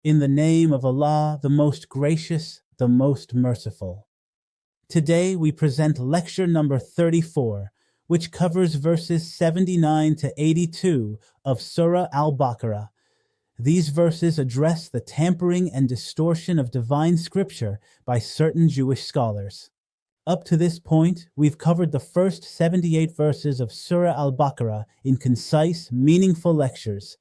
In the name of Allah, the most gracious, the most merciful. Today we present lecture number 34, which covers verses 79 to 82 of Surah Al Baqarah. These verses address the tampering and distortion of divine scripture by certain Jewish scholars. Up to this point, we've covered the first 78 verses of Surah Al Baqarah in concise, meaningful lectures.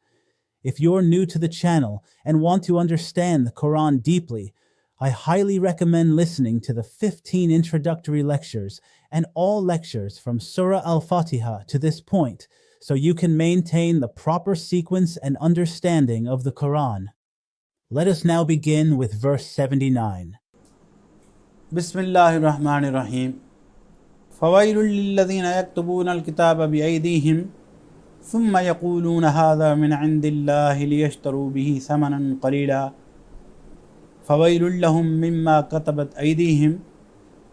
If you're new to the channel and want to understand the Quran deeply, I highly recommend listening to the 15 introductory lectures and all lectures from Surah Al-Fatiha to this point, so you can maintain the proper sequence and understanding of the Quran. Let us now begin with verse 79. Bismillahir Rahmanir Rahim. Fawailul lilladhina yaktubuna al-kitaba bi-aydihim thumma yaquluna hadha min 'indillahi liyashtaru bihi thamanan qalila. Fawailul lahum mimma katabat aydihim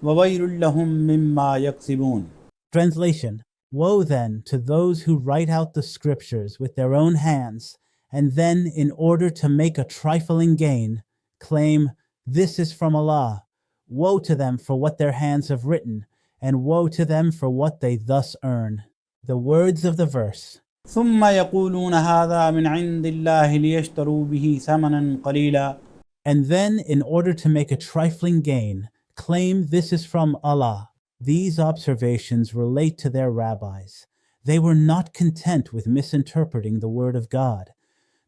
wa wailul lahum mimma yaksibun. Translation: Woe then to those who write out the scriptures with their own hands, and then, in order to make a trifling gain, claim, "This is from Allah." Woe to them for what their hands have written, and woe to them for what they thus earn. The words of the verse. ثم يقولون هذا من عند الله ليشتروا به ثمنا قليلا. And then, in order to make a trifling gain, claim this is from Allah. These observations relate to their rabbis. They were not content with misinterpreting the word of God.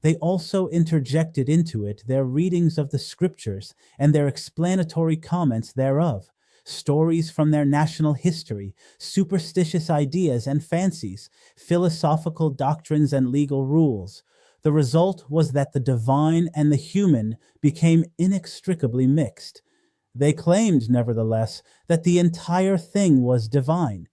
They also interjected into it their readings of the scriptures and their explanatory comments thereof, stories from their national history, superstitious ideas and fancies, philosophical doctrines and legal rules. The result was that the divine and the human became inextricably mixed. They claimed, nevertheless, that the entire thing was divine.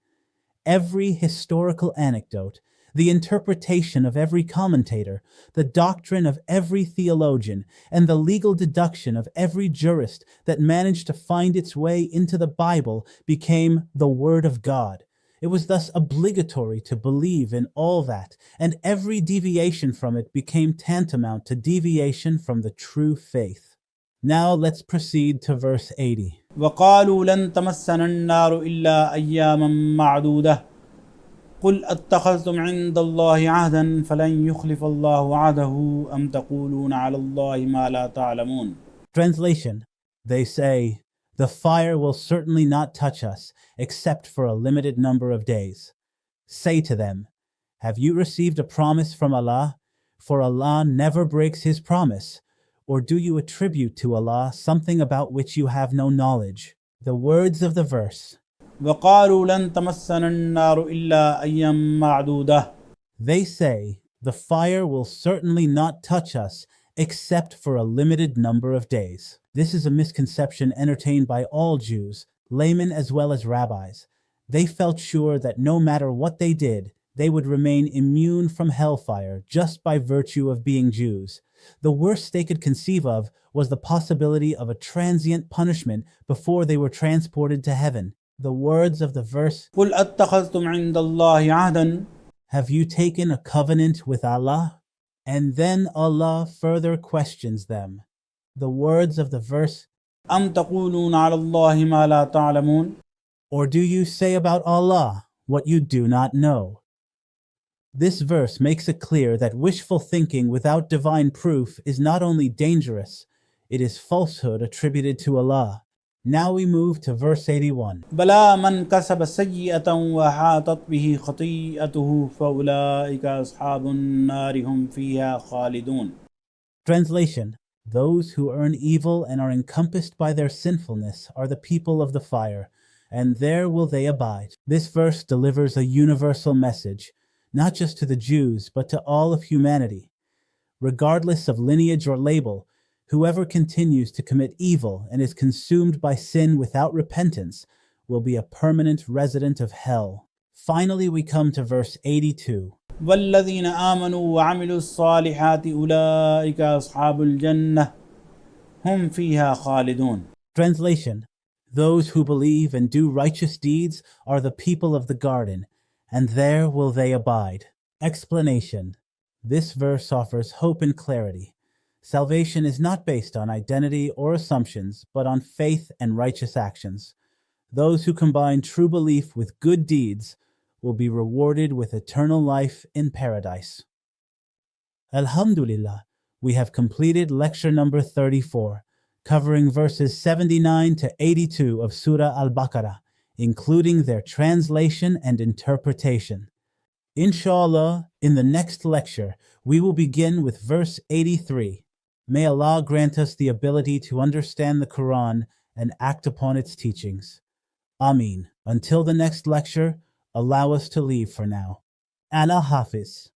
Every historical anecdote, the interpretation of every commentator, the doctrine of every theologian, and the legal deduction of every jurist that managed to find its way into the Bible became the Word of God. It was thus obligatory to believe in all that, and every deviation from it became tantamount to deviation from the true faith. Now let's proceed to verse 80. وقالوا لن تمسنا النار إلا أياما معدودة قل أتخذتم عند الله عهدا فلن يخلف الله عهده أم تقولون على الله ما لا تعلمون. Translation: They say, "The fire will certainly not touch us except for a limited number of days." Say to them, "Have you received a promise from Allah? For Allah never breaks his promise. Or do you attribute to Allah something about which you have no knowledge?" The words of the verse. وقالوا لن تمسنا النار إلا أيام معدودة. They say, "The fire will certainly not touch us except for a limited number of days." This is a misconception entertained by all Jews, laymen as well as rabbis. They felt sure that no matter what they did, they would remain immune from hellfire just by virtue of being Jews. The worst they could conceive of was the possibility of a transient punishment before they were transported to heaven. The words of the verse. قل أتخذتم عند الله عهدا. Have you taken a covenant with Allah? And then Allah further questions them. The words of the verse. أم تقولون على الله ما لا تعلمون. Or do you say about Allah what you do not know? This verse makes it clear that wishful thinking without divine proof is not only dangerous, it is falsehood attributed to Allah. Now we move to verse 81. بلى من كسب سيئة وحاطت به خطيئته فأولئك أصحاب النار هم فيها خالدون. Translation: Those who earn evil and are encompassed by their sinfulness are the people of the fire, and there will they abide. This verse delivers a universal message, not just to the Jews, but to all of humanity. Regardless of lineage or label, whoever continues to commit evil and is consumed by sin without repentance will be a permanent resident of hell. Finally, we come to verse 82. والذين آمنوا وعملوا الصالحات أولئك أصحاب الجنة هم فيها خالدون. Translation: Those who believe and do righteous deeds are the people of the garden, and there will they abide. Explanation: This verse offers hope and clarity. Salvation is not based on identity or assumptions, but on faith and righteous actions. Those who combine true belief with good deeds will be rewarded with eternal life in paradise. Alhamdulillah, we have completed lecture number 34, covering verses 79 to 82 of Surah Al Baqarah, including their translation and interpretation. Inshallah, in the next lecture, we will begin with verse 83. May Allah grant us the ability to understand the Quran and act upon its teachings. Ameen. Until the next lecture, allow us to leave for now. Ana Hafiz.